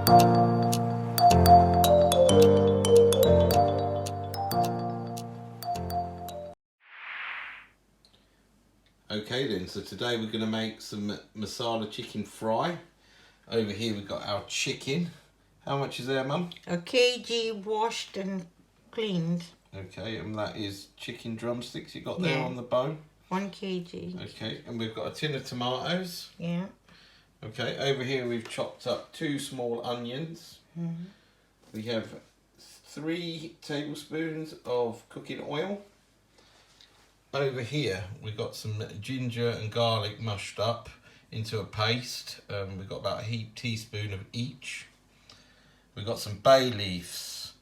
Okay then, so today we're going to make some masala chicken fry. Over here we've got our chicken. How much is there, Mum? A kg washed and cleaned. Okay, and that is chicken drumsticks you got there on the bone. 1 kg. Okay, and we've got a tin of tomatoes. Yeah. Okay, over here we've chopped up 2 small onions. We have 3 tablespoons of cooking oil. Over here we've got some ginger and garlic mushed up into a paste. We've got about a heaped teaspoon of each. We've got some bay leaves,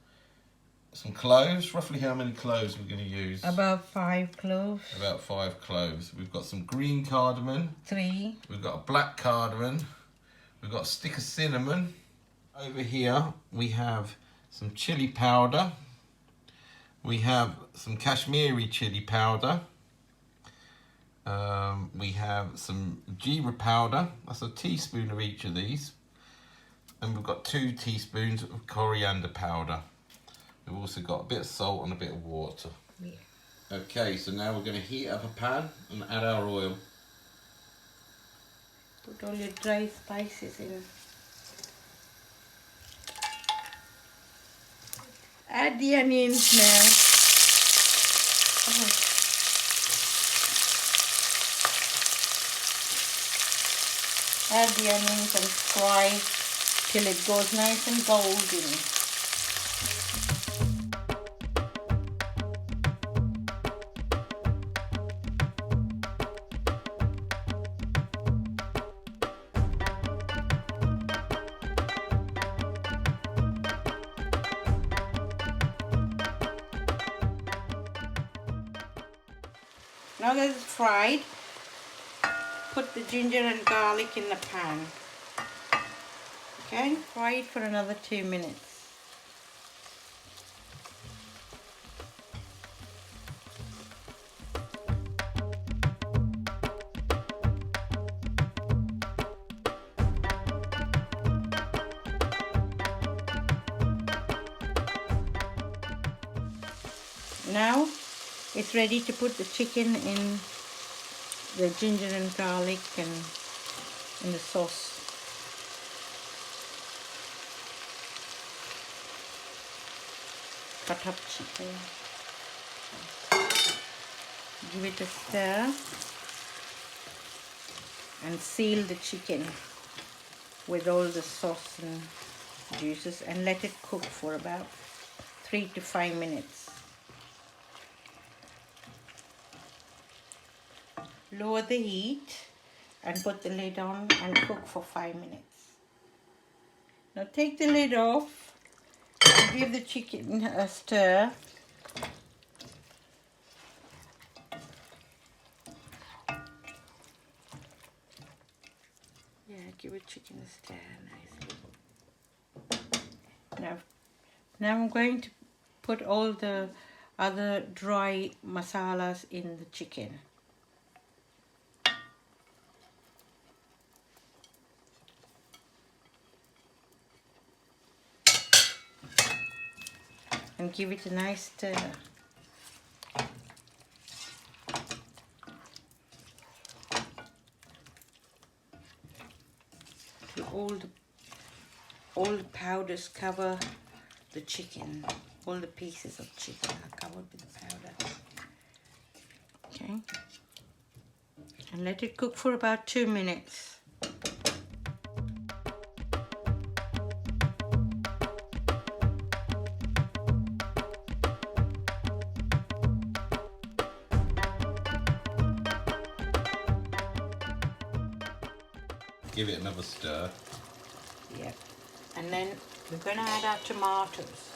some cloves. Roughly how many cloves we're going to use? About 5 cloves. About 5 cloves. We've got some green cardamom. 3. We've got a black cardamom. We've got a stick of cinnamon. Over here we have some chili powder. We have some Kashmiri chili powder. We have some JEERA powder. That's a teaspoon of each of these. And we've got 2 teaspoons of coriander powder. We've also got a bit of salt and a bit of water. Yeah. Okay, so now we're going to heat up a pan and add our oil. Put all your dry spices in. Add the onions now. Add the onions and fry till it goes nice and golden. Now that it's fried, put the ginger and garlic in the pan. Okay, fry it for another 2 minutes. Now it's ready to put the chicken in the ginger and garlic and in the sauce. Cut up chicken. Give it a stir and seal the chicken with all the sauce and juices and let it cook for about 3 to 5 minutes. Lower the heat and put the lid on and cook for 5 minutes. Now take the lid off and give the chicken a stir. Yeah, give the chicken a stir nicely. Now I'm going to put all the other dry masalas in the chicken. And give it a nice stir. Till all the powders cover the chicken. All the pieces of chicken are covered with the powder. Okay. And let it cook for about 2 minutes. Give it another stir. Yeah. And then we're going to add our tomatoes.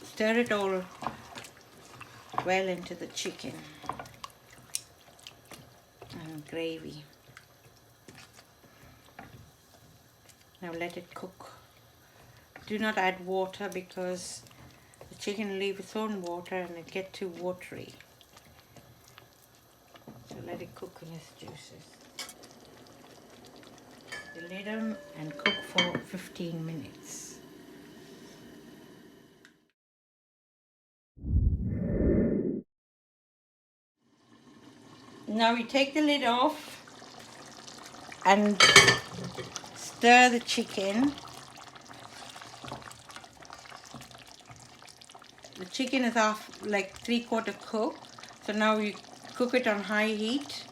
Stir it all well into the chicken and gravy. Now let it cook. Do not add water because the chicken will leave its own water and it gets too watery. So let it cook in its juices. The lid on and cook for 15 minutes. Now we take the lid off and stir the chicken. The chicken is like 3/4 cooked, so now we cook it on high heat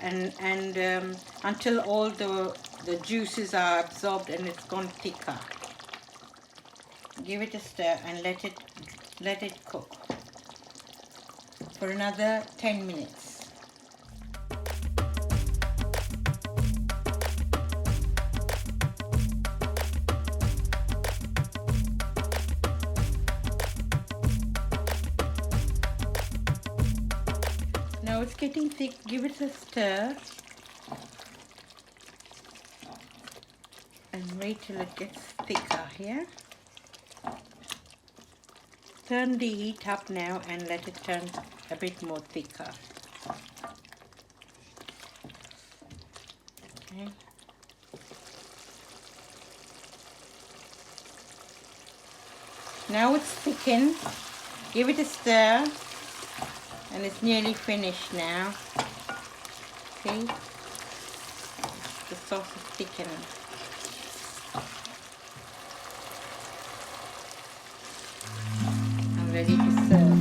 and until all the juices are absorbed and it's gone thicker. Give it a stir and let it cook for another 10 minutes. Now it's getting thick, give it a stir and wait till it gets thicker here. Turn the heat up now and let it turn a bit more thicker. Okay. Now it's thickened, give it a stir. And it's nearly finished now. See? The sauce is thickened. I'm ready to serve.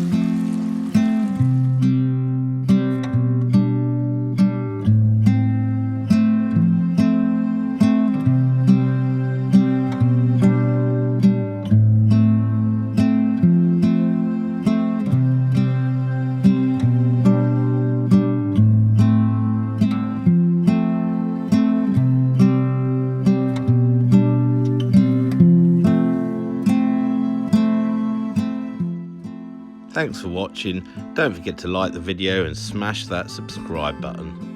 Thanks for watching. Don't forget to like the video and smash that subscribe button.